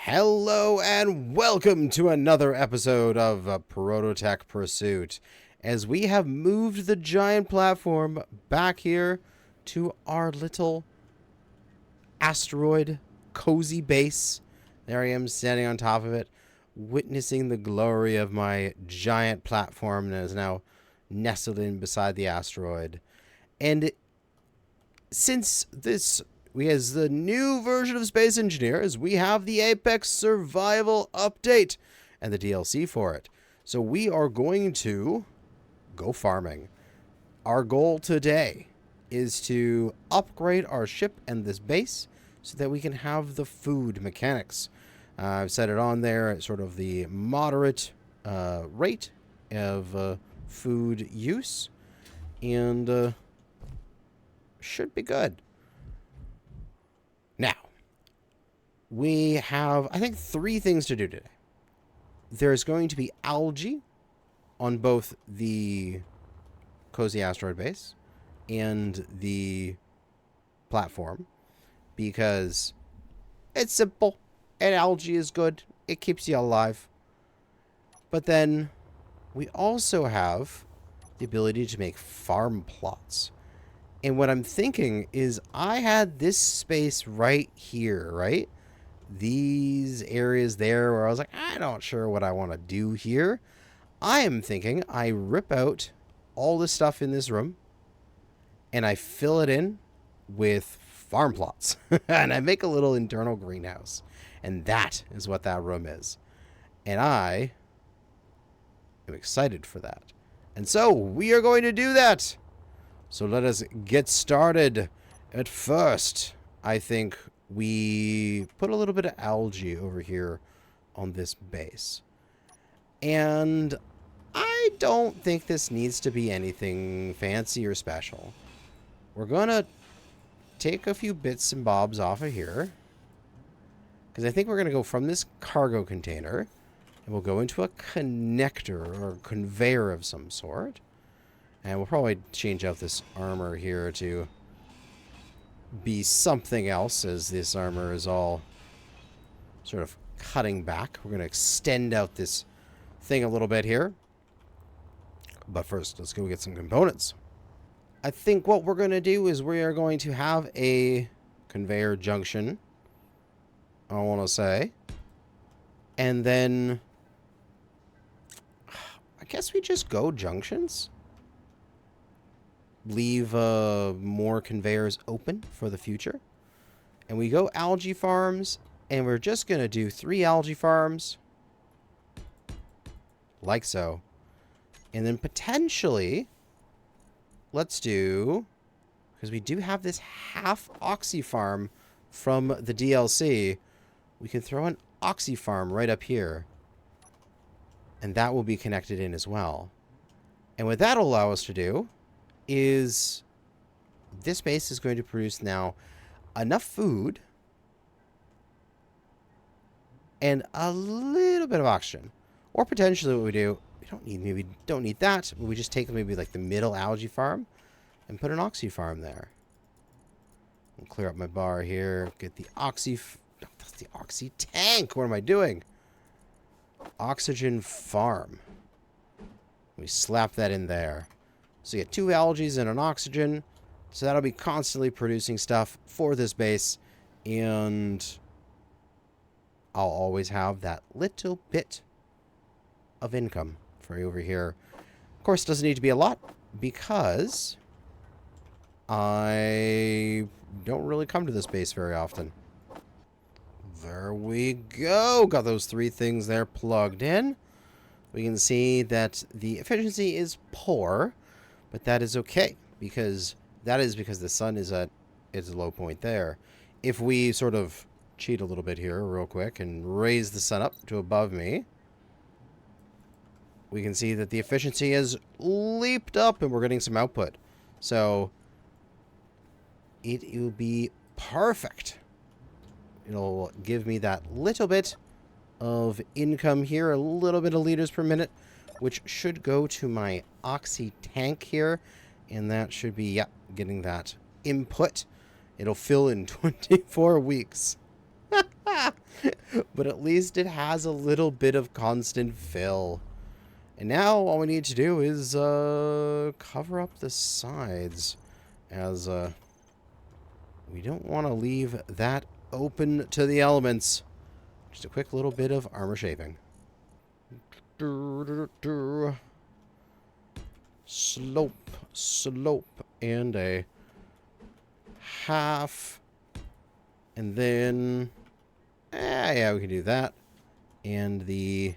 Hello and welcome to another episode of Prototech Pursuit, as we have moved the giant platform back here to our little asteroid cozy base. There I am standing on top of it, witnessing the glory of my giant platform that is now nestled in beside the asteroid. And since this as the new version of Space Engineers, we have the Apex Survival Update and the DLC for it. So we are going to go farming. Our goal today is to upgrade our ship and this base so that we can have the food mechanics. I've set it on there at sort of the moderate rate of food use, and should be good. Now, we have, I think, 3 things to do today. There's going to be algae on both the Cozy Asteroid Base and the platform, because it's simple and algae is good. It keeps you alive. But then we also have the ability to make farm plots. And what I'm thinking is I had this space right here, right? These areas there where I was like, I'm not sure what I want to do here. I am thinking I rip out all the stuff in this room and I fill it in with farm plots. And I make a little internal greenhouse. And that is what that room is. And I am excited for that. And so we are going to do that. So let us get started. At first, I think we put a little bit of algae over here on this base. And I don't think this needs to be anything fancy or special. We're going to take a few bits and bobs off of here, because I think we're going to go from this cargo container, and we'll go into a connector or conveyor of some sort. And we'll probably change out this armor here to be something else, as this armor is all sort of cutting back. We're going to extend out this thing a little bit here. But first, let's go get some components. I think what we're going to do is we are going to have a conveyor junction, I want to say. And then I guess we just go junctions. Leave more conveyors open for the future. And we go algae farms, and we're just going to do 3 algae farms. Like so. And then potentially, let's do, because we do have this half oxy farm from the DLC, we can throw an oxy farm right up here. And that will be connected in as well. And what that'll allow us to do is this base is going to produce now enough food and a little bit of oxygen. Or potentially what we do, we don't need that, but we just take maybe like the middle algae farm and put an oxy farm there. I'll clear up my bar here, get the oxy, that's the oxy tank. What am I doing? Oxygen farm. We slap that in there. So you get 2 algae and an oxygen. So that'll be constantly producing stuff for this base. And I'll always have that little bit of income for you over here. Of course, it doesn't need to be a lot, because I don't really come to this base very often. There we go. Got those 3 things there plugged in. We can see that the efficiency is poor. But that is okay, because the sun is at its low point there. If we sort of cheat a little bit here real quick and raise the sun up to above me, we can see that the efficiency has leaped up and we're getting some output. So it will be perfect. It'll give me that little bit of income here, a little bit of liters per minute, which should go to my oxy tank here, and that should be, yeah, getting that input. It'll fill in 24 weeks. But at least it has a little bit of constant fill. And now all we need to do is cover up the sides, as we don't want to leave that open to the elements. Just a quick little bit of armor shaping. Slope, slope, and a half. And then, yeah, we can do that. And the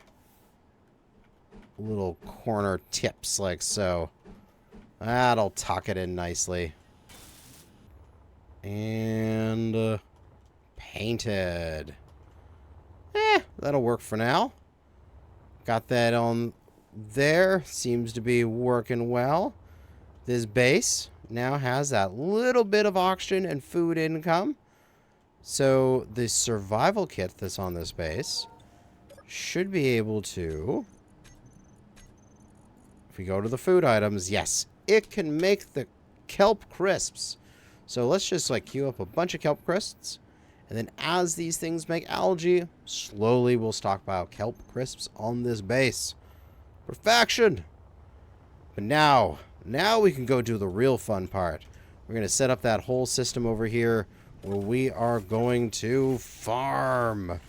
little corner tips like so. That'll tuck it in nicely. And painted. That'll work for now. Got that on there. Seems to be working well. This base now has that little bit of oxygen and food income. So the survival kit that's on this base should be able to, if we go to the food items, yes, it can make the kelp crisps. So let's just like queue up a bunch of kelp crisps. And then as these things make algae, slowly we'll stockpile kelp crisps on this base. Perfection! But now we can go do the real fun part. We're going to set up that whole system over here where we are going to farm.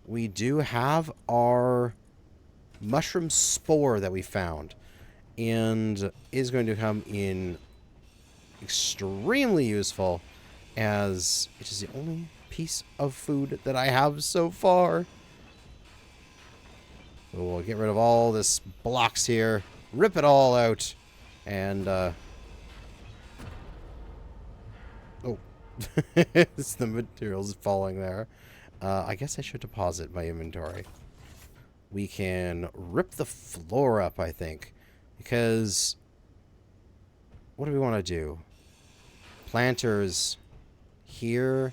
We do have our mushroom spore that we found. And is going to come in extremely useful, as it is the only piece of food that I have so far. So we'll get rid of all this blocks here, rip it all out, and oh, it's the materials falling there. I guess I should deposit my inventory. We can rip the floor up, I think, because what do we want to do? Planters here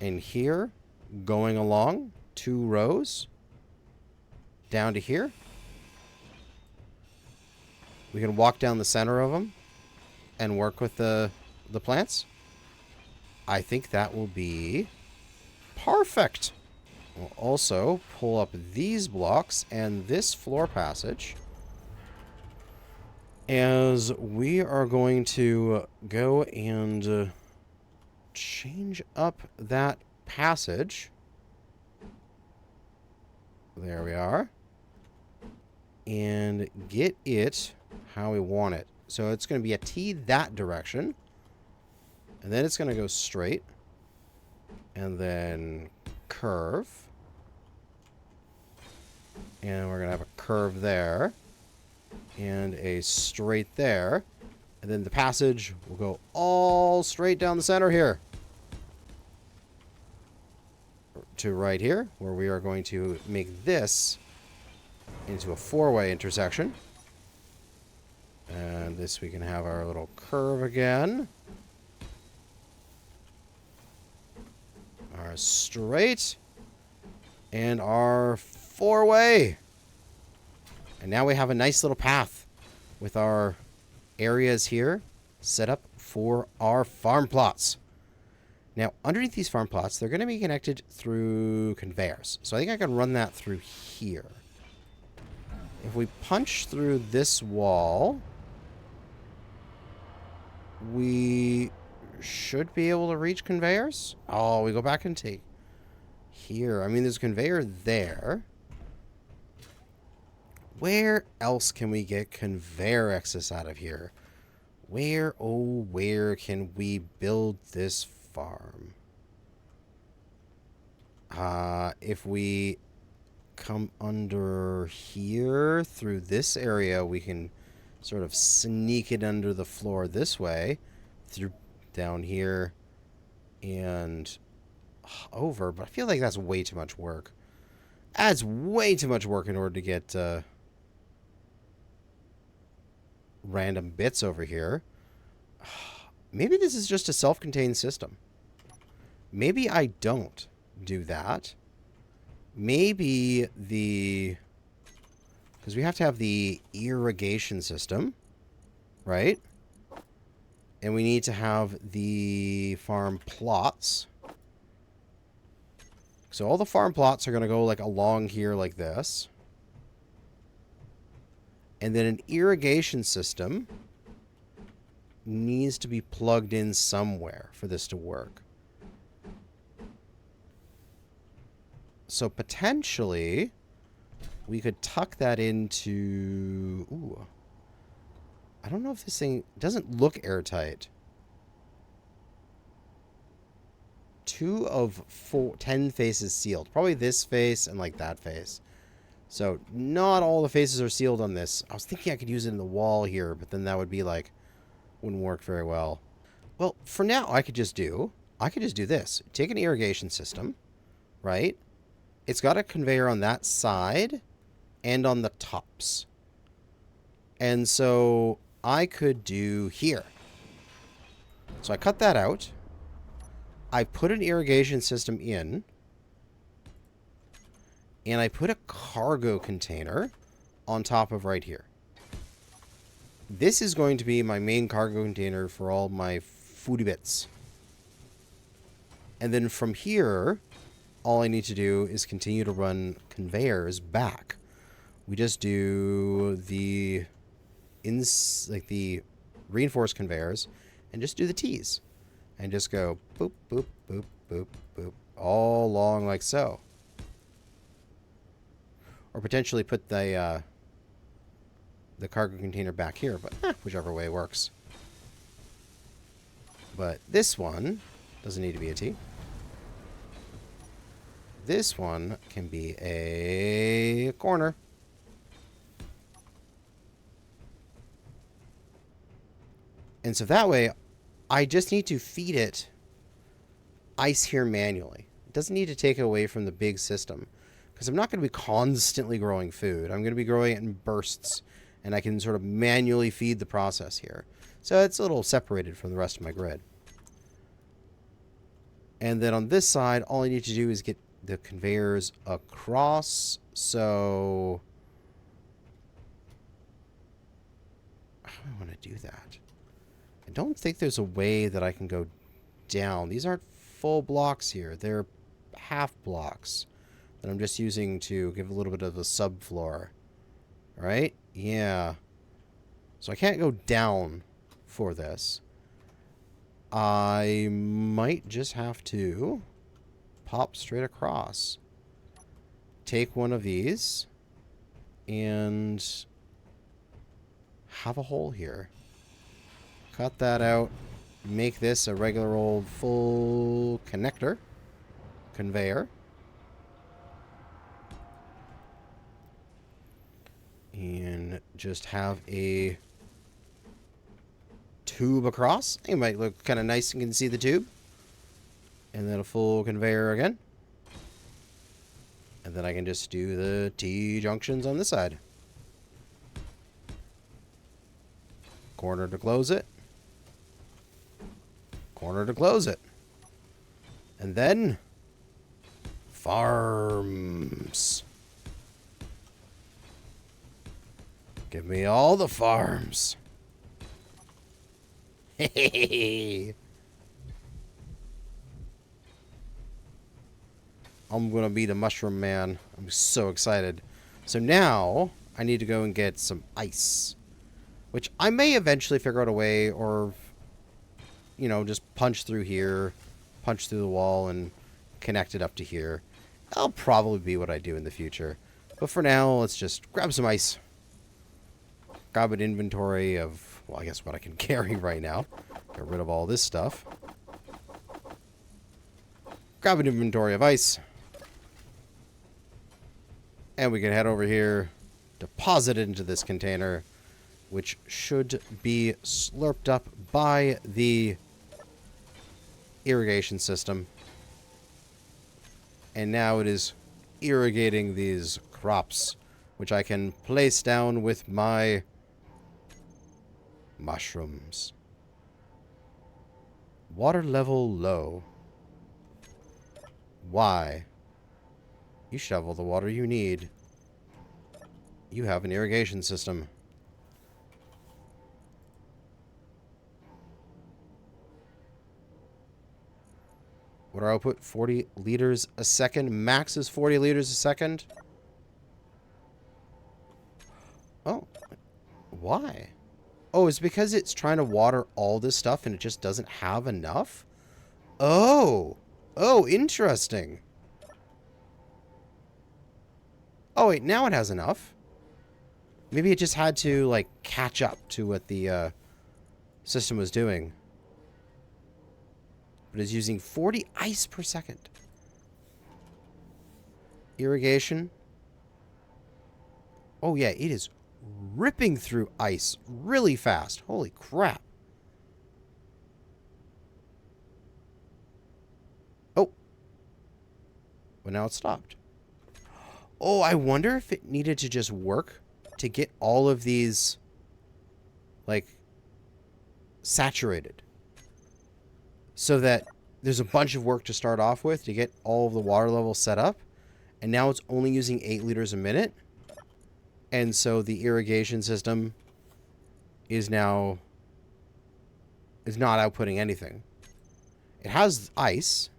and here, going along 2 rows down to here. We can walk down the center of them and work with the plants. I think that will be perfect. We'll also pull up these blocks and this floor passage, as we are going to go and change up that passage. There we are. And get it how we want it. So it's going to be a T that direction. And then it's going to go straight. And then curve. And we're going to have a curve there. And a straight there. And then the passage will go all straight down the center here. To right here, where we are going to make this into a 4-way intersection. And this we can have our little curve again. Our straight. And our 4-way. And now we have a nice little path with our areas here set up for our farm plots. Now, underneath these farm plots, they're going to be connected through conveyors. So I think I can run that through here. If we punch through this wall, we should be able to reach conveyors. Oh, we go back and take here. I mean, there's a conveyor there. Where else can we get conveyor access out of here? Where, oh, where can we build this farm? If we come under here through this area, we can sort of sneak it under the floor this way, through down here and over. But I feel like that's way too much work. Adds way too much work in order to get random bits over here. Maybe this is just a self-contained system. Maybe I don't do that. Maybe the... because we have to have the irrigation system, right? And we need to have the farm plots. So all the farm plots are going to go like along here like this. And then an irrigation system needs to be plugged in somewhere for this to work. So potentially we could tuck that into... Ooh. I don't know if this thing doesn't look airtight. 2 of 10 faces sealed. Probably this face and like that face. So not all the faces are sealed on this. I was thinking I could use it in the wall here, but then that would be like, wouldn't work very well. Well, for now I could just do this. Take an irrigation system, right? It's got a conveyor on that side and on the tops. And so I could do here. So I cut that out. I put an irrigation system in. And I put a cargo container on top of right here. This is going to be my main cargo container for all my foodie bits. And then from here, all I need to do is continue to run conveyors back. We just do the the reinforced conveyors and just do the T's. And just go boop, boop, boop, boop, boop, all along like so. Or potentially put the cargo container back here, but whichever way works. But this one doesn't need to be a T. This one can be a corner. And so that way, I just need to feed it ice here manually. It doesn't need to take it away from the big system. Because I'm not going to be constantly growing food. I'm going to be growing it in bursts. And I can sort of manually feed the process here. So it's a little separated from the rest of my grid. And then on this side, all I need to do is get the conveyors across. So how do I want to do that? I don't think there's a way that I can go down. These aren't full blocks here. They're half blocks that I'm just using to give a little bit of a subfloor. Right? Yeah. So I can't go down for this. I might just have to pop straight across. Take one of these and have a hole here. Cut that out. Make this a regular old full connector. Conveyor. And just have a tube across. It might look kind of nice and you can see the tube. And then a full conveyor again. And then I can just do the T-junctions on this side. Corner to close it. Corner to close it. And then farms. Give me all the farms. Hey. I'm going to be the mushroom man. I'm so excited. So now I need to go and get some ice. Which I may eventually figure out a way or, you know, just punch through here. Punch through the wall and connect it up to here. That'll probably be what I do in the future. But for now, let's just grab some ice. Grab an inventory of, well, I guess what I can carry right now. Get rid of all this stuff. Grab an inventory of ice. And we can head over here, deposit it into this container, which should be slurped up by the irrigation system. And now it is irrigating these crops, which I can place down with my mushrooms. Water level low. Why? You shovel the water you need. You have an irrigation system. What Water output, 40 liters a second. Max is 40 liters a second. Oh. Why? Oh, it's because it's trying to water all this stuff and it just doesn't have enough? Oh. Oh, interesting. Oh, wait, now it has enough. Maybe it just had to, like, catch up to what the system was doing. But it's using 40 ice per second. Irrigation. Oh, yeah, it is ripping through ice really fast. Holy crap. Oh. Well, now it stopped. Oh, I wonder if it needed to just work to get all of these, like, saturated. So that there's a bunch of work to start off with to get all of the water levels set up. And now it's only using 8 liters a minute. And so the irrigation system is now not outputting anything. It has ice,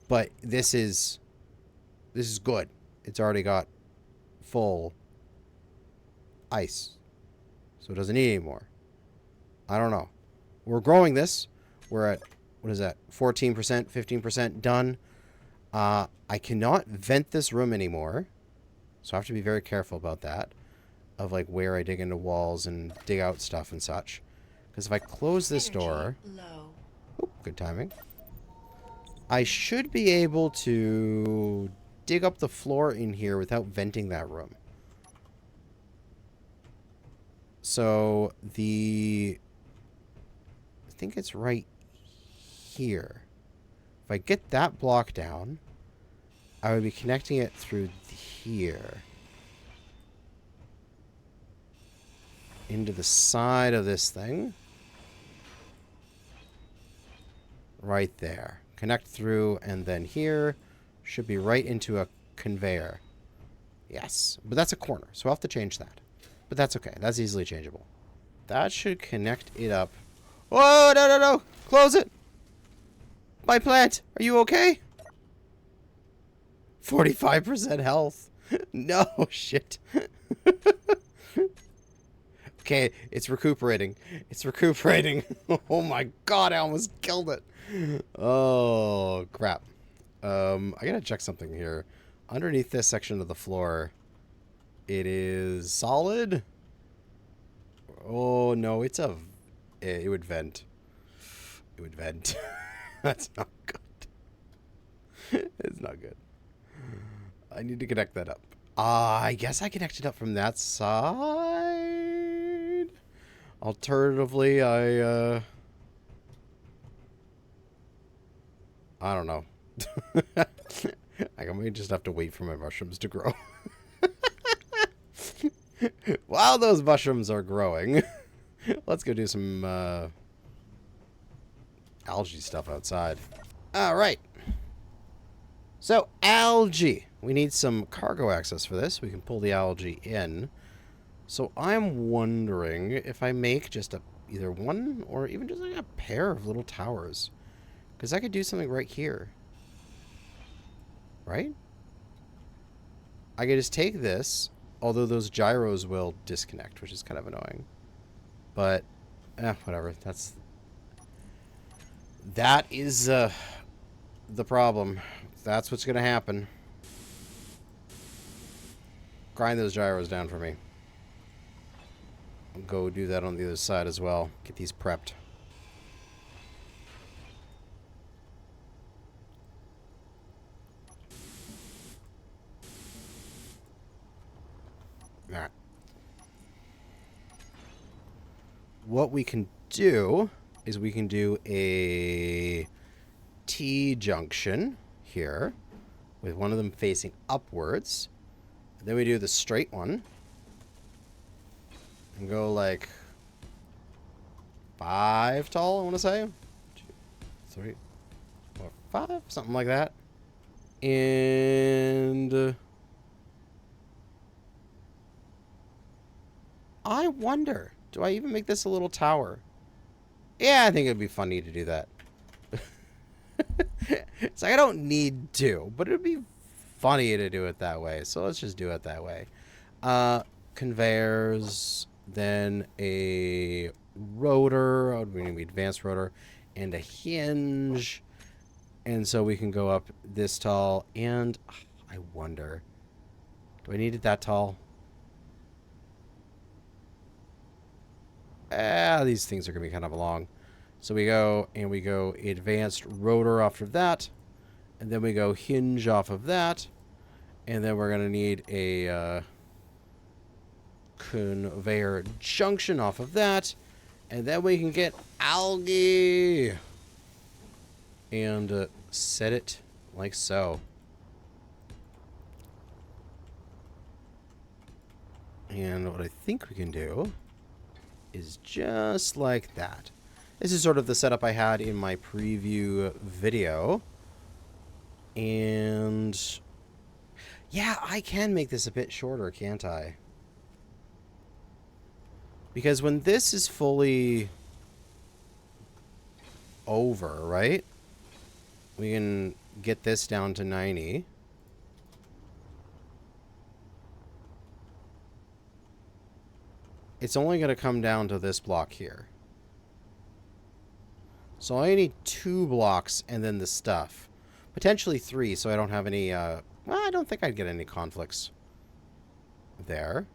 but this is good. It's already got full ice, so it doesn't need any more. I don't know. We're growing this. We're at, what is that? 14%, 15% done. I cannot vent this room anymore. So I have to be very careful about that. Of like where I dig into walls and dig out stuff and such. Because if I close this door... Oh, good timing. I should be able to dig up the floor in here without venting that room. So the... I think it's right here. If I get that block down, I would be connecting it through here. Into the side of this thing. Right there. Connect through, and then here should be right into a conveyor. Yes. But that's a corner, so I'll have to change that. But that's okay. That's easily changeable. That should connect it up. Whoa, no, no, no! Close it! My plant, are you okay? 45% health. No, shit. Okay, it's recuperating. It's recuperating. Oh my god, I almost killed it. Oh, crap. I gotta check something here. Underneath this section of the floor, it is solid. Oh, no, it's a... It would vent. It would vent. That's not good. It's not good. I need to connect that up. I guess I connected up from that side. Alternatively, I don't know. I may just have to wait for my mushrooms to grow. While those mushrooms are growing, let's go do some algae stuff outside. All right. So, algae. We need some cargo access for this. We can pull the algae in. So, I'm wondering if I make just either one or even just like a pair of little towers. Because I could do something right here. Right? I could just take this, although those gyros will disconnect, which is kind of annoying. But, whatever. That is the problem. That's what's going to happen. Grind those gyros down for me. I'll go do that on the other side as well. Get these prepped. Alright. What we can do is we can do a T-junction here with one of them facing upwards. And then we do the straight one and go like 5 tall, I want to say. 2, 3, 4, 5, something like that. And I wonder, do I even make this a little tower? Yeah, I think it'd be funny to do that. It's like I don't need to, but it would be funny to do it that way. So let's just do it that way. Conveyors, then a rotor, we need advanced rotor, and a hinge. And so we can go up this tall, and I wonder, do I need it that tall? These things are going to be kind of long. So we go, and we go advanced rotor off of that, and then we go hinge off of that, and then we're going to need a conveyor junction off of that, and then we can get algae and set it like so. And what I think we can do is just like that. This is sort of the setup I had in my preview video. And yeah, I can make this a bit shorter, can't I? Because when this is fully over, right? We can get this down to 90. It's only going to come down to this block here. So I need 2 blocks and then the stuff. Potentially 3, so I don't have any, well, I don't think I'd get any conflicts there.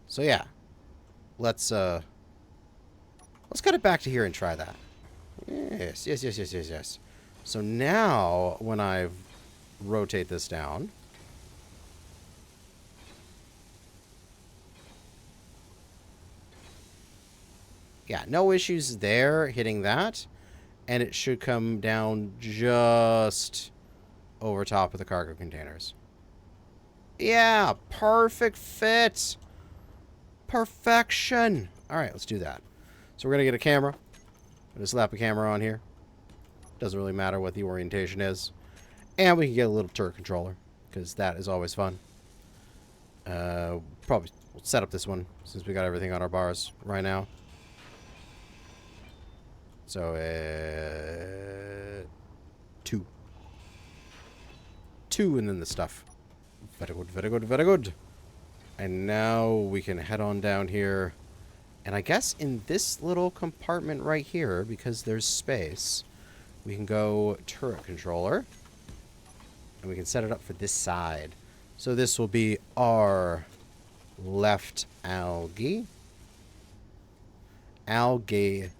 So yeah. Let's cut it back to here and try that. Yes. So now, when I rotate this down, yeah, no issues there hitting that, and it should come down just over top of the cargo containers. Yeah, perfect fit. Perfection. All right, let's do that. So we're going to get a camera. I'm going to slap a camera on here. Doesn't really matter what the orientation is. And we can get a little turret controller, because that is always fun. Probably we'll set up this one, since we got everything on our bars right now. So, 2. 2 and then the stuff. Very good, very good, very good. And now we can head on down here. And I guess in this little compartment right here, because there's space, we can go turret controller. And we can set it up for this side. So this will be our left algae. Algae,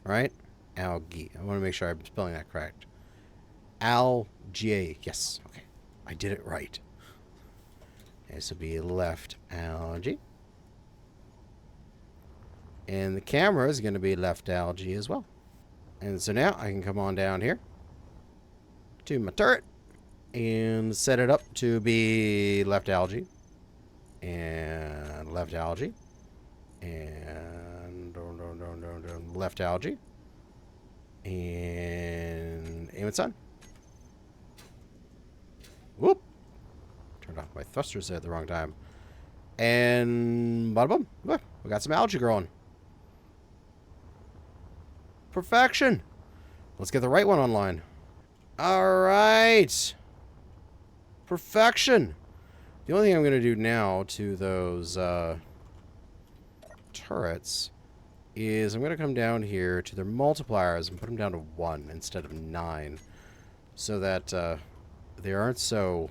right? Algae. I want to make sure I'm spelling that correct. Algae. Yes. Okay. I did it right. This will be left algae. And the camera is going to be left algae as well. And so now I can come on down here to my turret and set it up to be left algae. And left algae. And left algae. And aim its on. Whoop. Turned off my thrusters at the wrong time. And bada boom. Look, we got some algae growing. Perfection. Let's get the right one online. Alright. Perfection. The only thing I'm going to do now to those turrets is I'm going to come down here to their multipliers and put them down to 1 instead of 9. So that they aren't so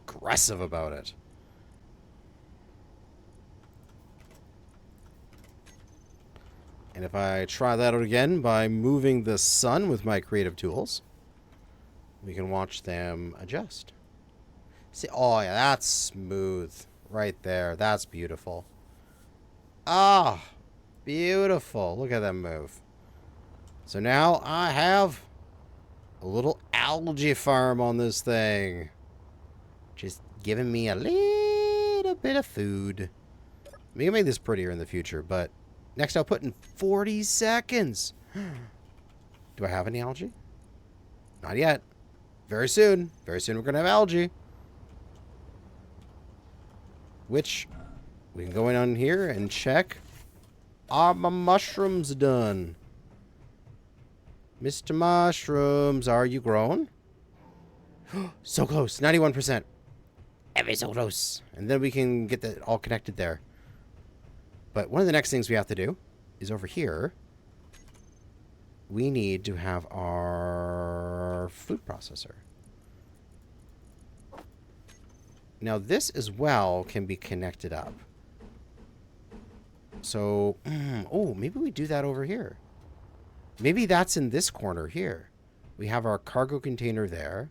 aggressive about it. And if I try that out again by moving the sun with my creative tools, we can watch them adjust. See, oh yeah, that's smooth right there. That's beautiful. Ah, beautiful. Look at that move. So now I have a little algae farm on this thing. Just giving me a little bit of food. We can make this prettier in the future, but next I'll put in 40 seconds. Do I have any algae? Not yet. Very soon. Very soon we're going to have algae. Which we can go in on here and check. Are my mushrooms done? Mr. Mushrooms, are you grown? So close. 91%. Ever so close. And then we can get that all connected there. But one of the next things we have to do is over here. We need to have our food processor. Now this as well can be connected up. So, oh, maybe we do that over here. Maybe that's in this corner here. We have our cargo container there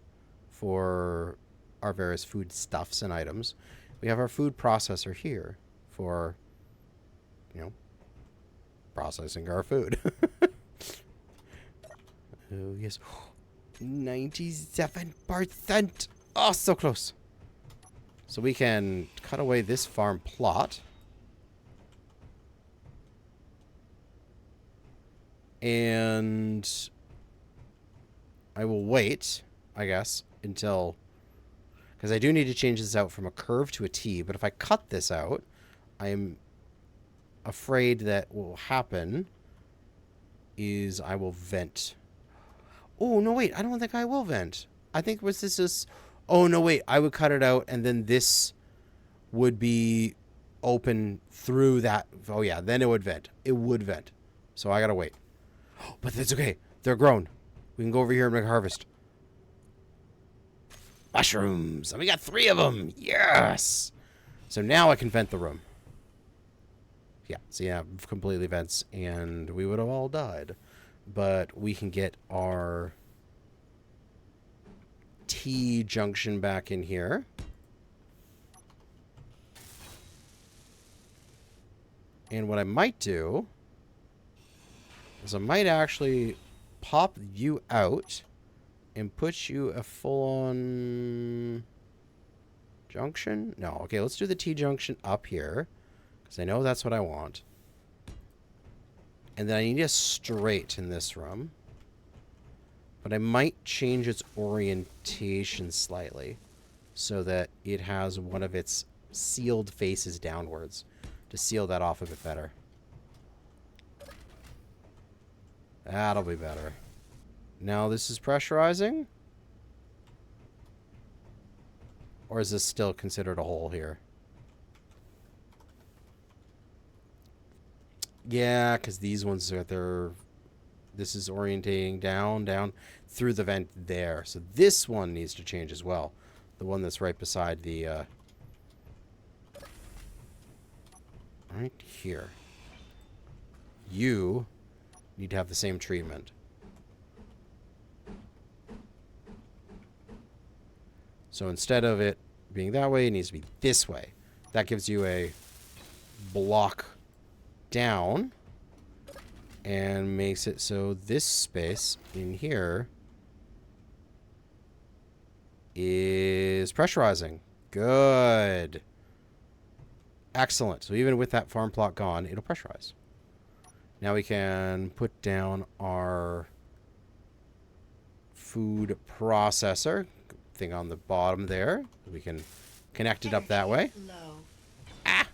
for our various food stuffs and items. We have our food processor here for, you know, processing our food. Oh, yes. 97%. Oh, so close. So we can cut away this farm plot. And I will wait, I guess, until... Because I do need to change this out from a curve to a T. But if I cut this out, I am afraid that what will happen is I will vent. Oh, no, wait. I don't think I will vent. I think was this is... Oh, no, wait. I would cut it out, and then this would be open through that. Oh, yeah. Then it would vent. It would vent. So I got to wait. But that's okay. They're grown. We can go over here and make a harvest. Mushrooms. And we got 3 of them. Yes. So now I can vent the room. Yeah. So yeah, completely vents. And we would have all died. But we can get our T junction back in here. And what I might do is I might actually pop you out and put you a full-on junction. No, okay, let's do the T junction up here because I know that's what I want. And then I need a straight in this room. But I might change its orientation slightly so that it has one of its sealed faces downwards to seal that off a bit better. That'll be better. Now this is pressurizing? Or is this still considered a hole here? Yeah, because these ones are there. This is orientating down, down through the vent there. So this one needs to change as well. The one that's right beside the... right here. You need to have the same treatment. So instead of it being that way, it needs to be this way. That gives you a block down and makes it so this space in here is pressurizing. Good. Excellent. So even with that farm plot gone, it'll pressurize. Now we can put down our food processor thing on the bottom there. We can connect it up that way. Ah!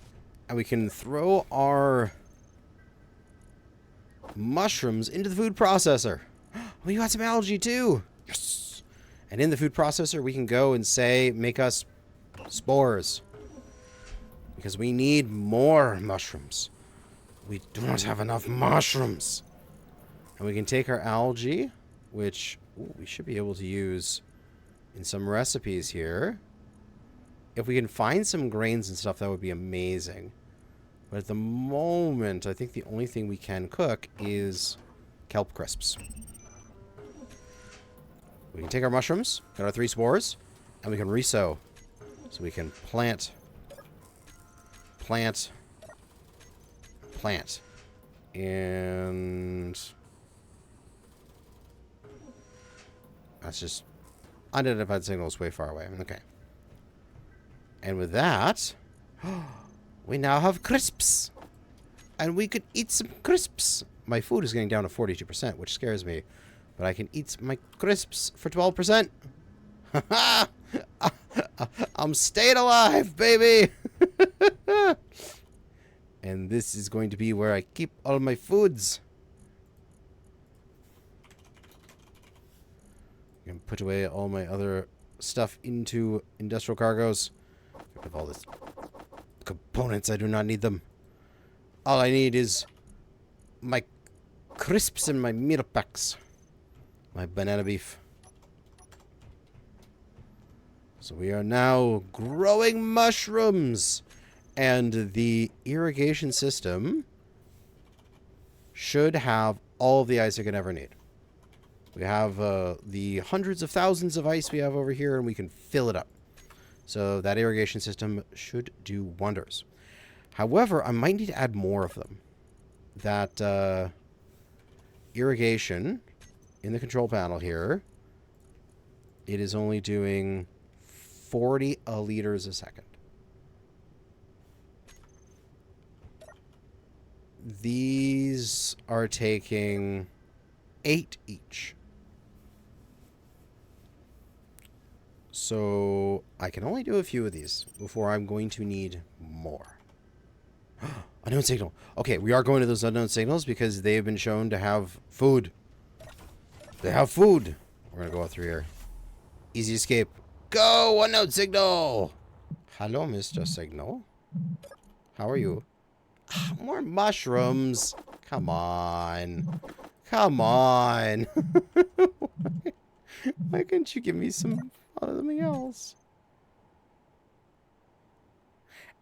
And we can throw our mushrooms into the food processor. We got some algae too. Yes. And in the food processor, we can go and say, make us spores. Because we need more mushrooms. We do not have enough mushrooms. And we can take our algae, which we should be able to use in some recipes here. If we can find some grains and stuff, that would be amazing. But at the moment, I think the only thing we can cook is kelp crisps. We can take our mushrooms, get our 3 spores, and we can resow. So we can plant, plant, plant. And that's just unidentified signals way far away. Okay. And with that, we now have crisps. And we could eat some crisps. My food is getting down to 42%, which scares me. But I can eat my crisps for 12%. I'm staying alive, baby. And this is going to be where I keep all my foods. put away all my other stuff into industrial cargoes. Get rid of all this components. I do not need them. All I need is my crisps and my meal packs. My banana beef. So we are now growing mushrooms. And the irrigation system should have all of the ice it can ever need. We have the hundreds of thousands of ice we have over here, and we can fill it up. So that irrigation system should do wonders. However, I might need to add more of them. That irrigation in the control panel here, it is only doing 40 liters a second. These are taking 8 each. So I can only do a few of these before I'm going to need more. Unknown signal. Okay, we are going to those unknown signals because they have been shown to have food. They have food. We're going to go through here. Easy escape. Go, unknown signal. Hello, Mr. Signal. How are you? More mushrooms. Come on. Come on. Why couldn't you give me something else?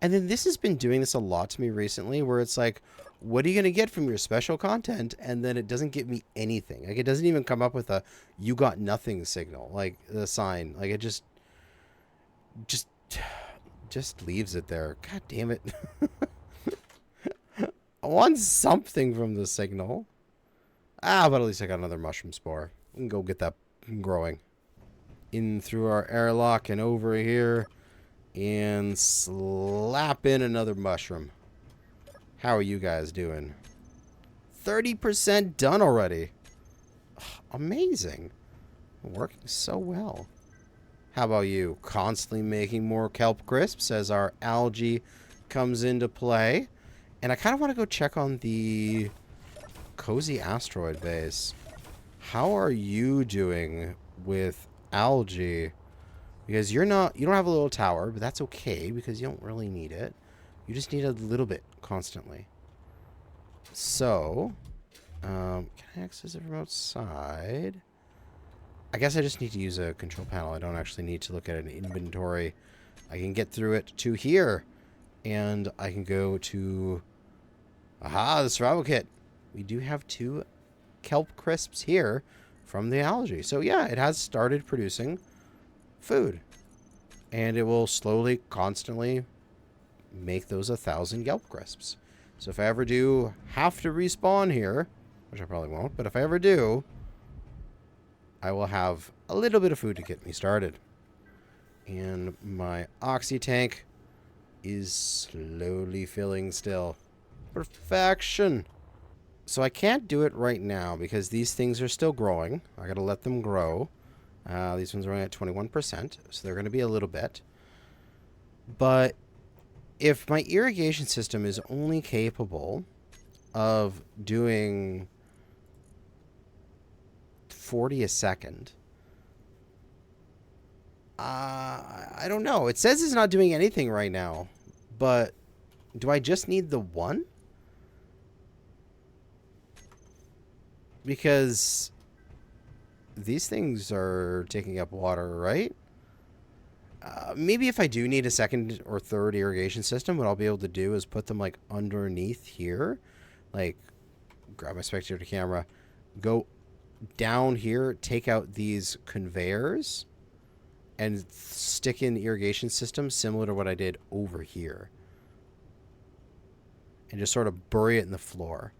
And then this has been doing this a lot to me recently, where it's like, what are you going to get from your special content? And then it doesn't give me anything. Like, it doesn't even come up with a you got nothing signal, like the sign. Like, it just leaves it there. God damn it. I want something from the signal. Ah, but at least I got another mushroom spore. We can go get that growing. In through our airlock and over here. And slap in another mushroom. How are you guys doing? 30% done already. Amazing. Working so well. How about you? Constantly making more kelp crisps as our algae comes into play. And I kind of want to go check on the cozy asteroid base. How are you doing with algae? Because you don't have a little tower, but that's okay because you don't really need it. You just need a little bit constantly. So, can I access it from outside? I guess I just need to use a control panel. I don't actually need to look at an inventory. I can get through it to here. And I can go to... Aha, the survival kit. We do have 2 kelp crisps here from the algae. So yeah, it has started producing food. And it will slowly, constantly make those 1,000 kelp crisps. So if I ever do have to respawn here, which I probably won't, but if I ever do, I will have a little bit of food to get me started. And my oxy tank is slowly filling still. Perfection. So I can't do it right now because these things are still growing. I gotta let them grow. These ones are only at 21%, so they're going to be a little bit. But if my irrigation system is only capable of doing 40 a second, I don't know. It says it's not doing anything right now, but do I just need the one? Because these things are taking up water, right? Maybe if I do need a second or third irrigation system, what I'll be able to do is put them like underneath here. Like, grab my spectator camera, go down here, take out these conveyors, and stick in the irrigation system similar to what I did over here. And just sort of bury it in the floor.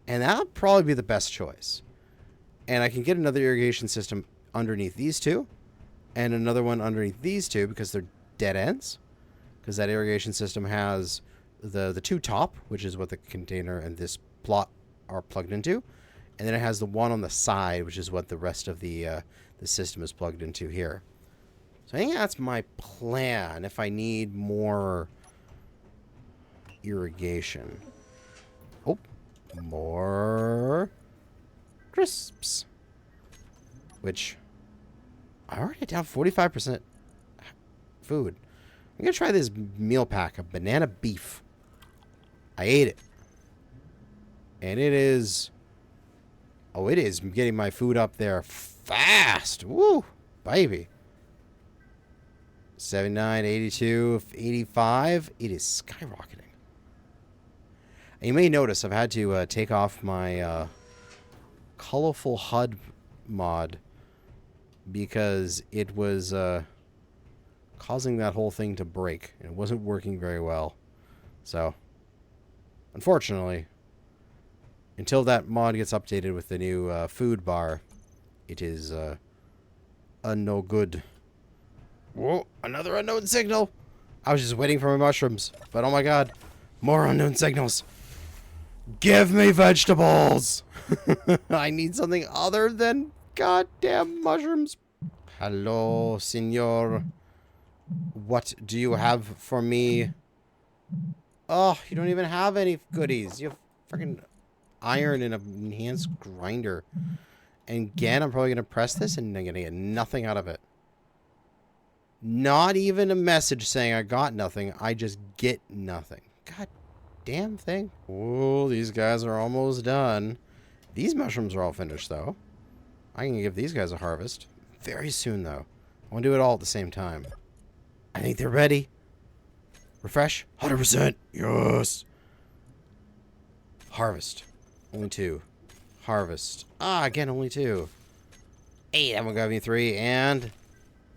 And that'll probably be the best choice. And I can get another irrigation system underneath these 2. And another one underneath these 2 because they're dead ends. Because that irrigation system has the 2 top, which is what the container and this plot are plugged into. And then it has the one on the side, which is what the rest of the system is plugged into here. So I think that's my plan if I need more irrigation. Oh, more crisps. Which I already down 45% food. I'm going to try this meal pack of banana beef. I ate it. And it is... Oh, it is getting my food up there fast. Woo, baby. 79, 82, 85. It is skyrocketing. And you may notice I've had to take off my colorful HUD mod because it was causing that whole thing to break. And it wasn't working very well. So, unfortunately, until that mod gets updated with the new food bar, it is a no good. Whoa, another unknown signal. I was just waiting for my mushrooms. But oh my god, more unknown signals. Give me vegetables. I need something other than goddamn mushrooms. Hello, senor. What do you have for me? Oh, you don't even have any goodies. You have freaking iron and an enhanced grinder. And again, I'm probably going to press this and I'm going to get nothing out of it. Not even a message saying I got nothing. I just get nothing. God damn thing. Oh, these guys are almost done. These mushrooms are all finished, though. I can give these guys a harvest. Very soon, though. I want to do it all at the same time. I think they're ready. Refresh. 100%. Yes. Harvest. Only 2. Harvest. Ah, again, only 2. Hey, that one gave me 3. And...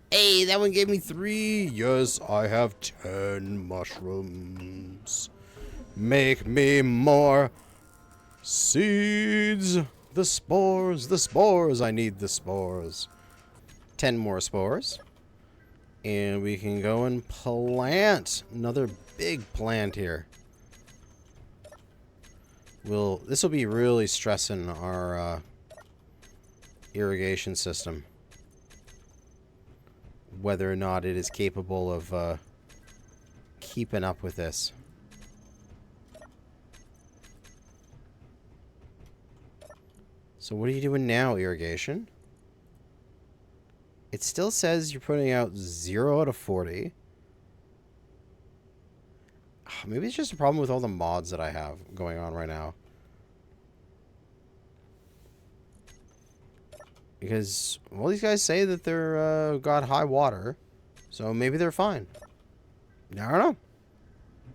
hey, that one gave me 3. Yes, I have 10 mushrooms. Make me more seeds. The spores. The spores. I need the spores. 10 more spores. And we can go and plant another big plant here. This will be really stressing our irrigation system. Whether or not it is capable of keeping up with this. So what are you doing now, irrigation? It still says you're putting out 0 out of 40. Maybe it's just a problem with all the mods that I have going on right now. Because, well, these guys say that they're got high water. So maybe they're fine. I don't know.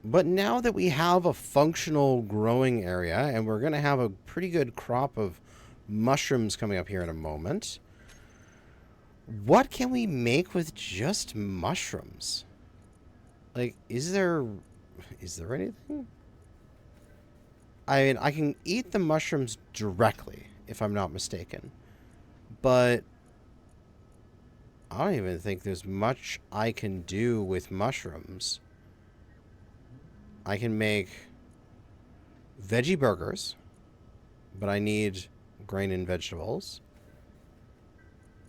But now that we have a functional growing area, and we're going to have a pretty good crop of mushrooms coming up here in a moment, what can we make with just mushrooms? Like, is there anything? I mean, I can eat the mushrooms directly, if I'm not mistaken. But I don't even think there's much I can do with mushrooms. I can make veggie burgers, but I need grain and vegetables.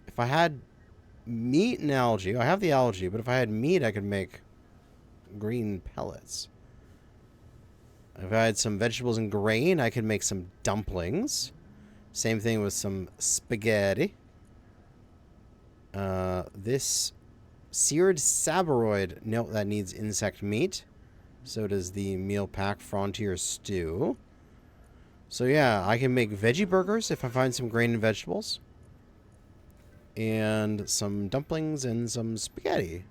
If I had meat and algae, I have the algae, but if I had meat, I could make green pellets. If I had some vegetables and grain, I could make some dumplings. Same thing with some spaghetti. This seared Asteroid, no, that needs insect meat. So does the meal pack Frontier stew. So yeah, I can make veggie burgers if I find some grain and vegetables. And some dumplings and some spaghetti.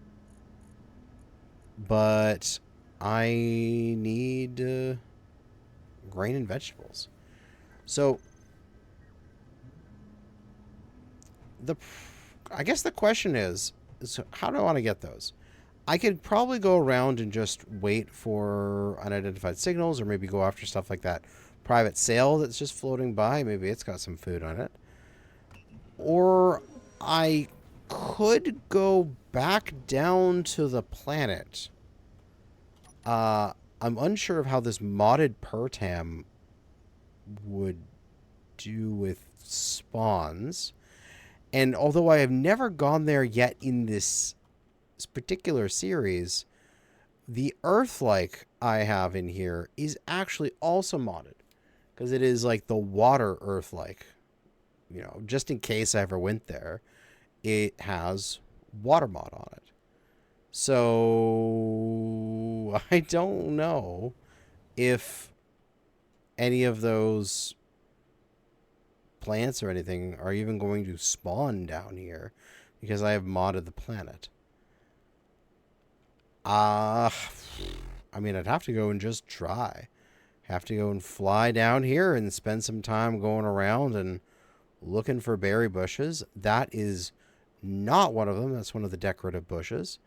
But I need grain and vegetables. So I guess the question is how do I want to get those? I could probably go around and just wait for unidentified signals, or maybe go after stuff like that private sale that's just floating by. Maybe it's got some food on it. Or I could go back down to the planet. I'm unsure of how this modded Pertam would do with spawns. And although I have never gone there yet in this particular series, the Earth-like I have in here is actually also modded. Because it is like the water Earth-like. You know, just in case I ever went there. it has water mod on it. So I don't know if any of those plants or anything are even going to spawn down here because I have modded the planet. I mean, I'd have to go and just try. Have to go and fly down here and spend some time going around and looking for berry bushes. That is not one of them. That's one of the decorative bushes.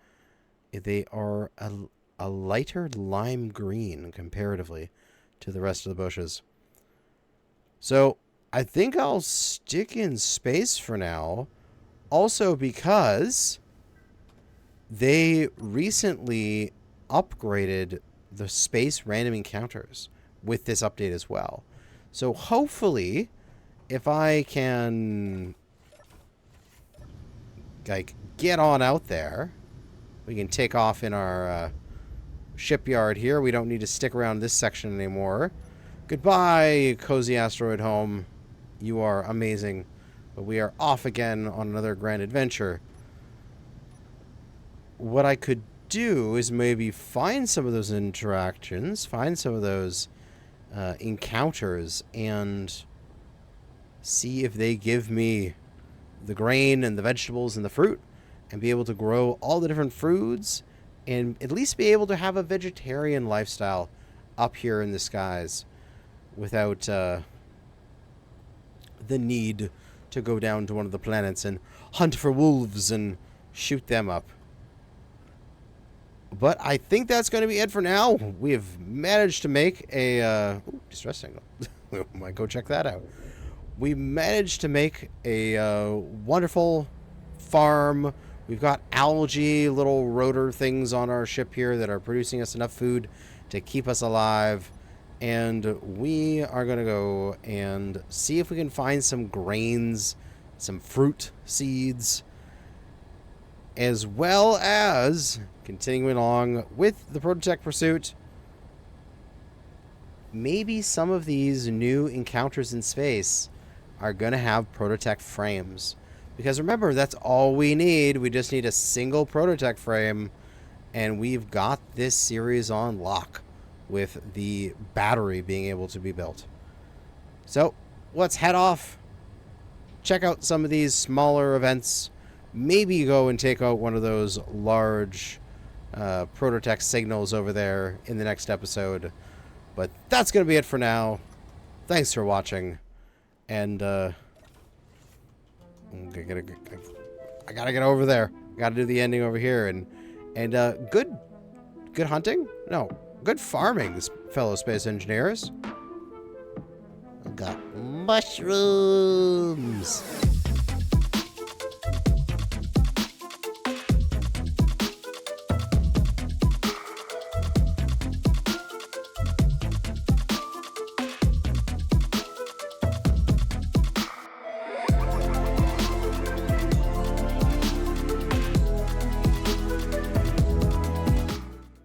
They are a lighter lime green comparatively to the rest of the bushes. So I think I'll stick in space for now. Also because they recently upgraded the space random encounters with this update as well. So hopefully, if I can like get on out there, we can take off in our shipyard here. We don't need to stick around this section anymore. Goodbye, cozy asteroid home. You are amazing. But we are off again on another grand adventure. What I could do is maybe find some of those interactions, find some of those encounters, and see if they give me the grain and the vegetables and the fruit, and be able to grow all the different foods, and at least be able to have a vegetarian lifestyle up here in the skies without the need to go down to one of the planets and hunt for wolves and shoot them up. But I think that's going to be it for now. We have managed to make a distress signal. We might go check that out. We managed to make a wonderful farm. We've got algae, little rotor things on our ship here that are producing us enough food to keep us alive. And we are going to go and see if we can find some grains, some fruit seeds, as well as continuing along with the Prototech pursuit. Maybe some of these new encounters in space are going to have Prototech frames. Because remember, that's all we need. We just need a single Prototech frame, and we've got this series on lock with the battery being able to be built. So let's head off, check out some of these smaller events, maybe go and take out one of those large Prototech signals over there in the next episode. But that's going to be it for now. Thanks for watching. And I gotta get over there. Gotta do the ending over here. And good hunting? No, good farming, fellow space engineers. I've got mushrooms.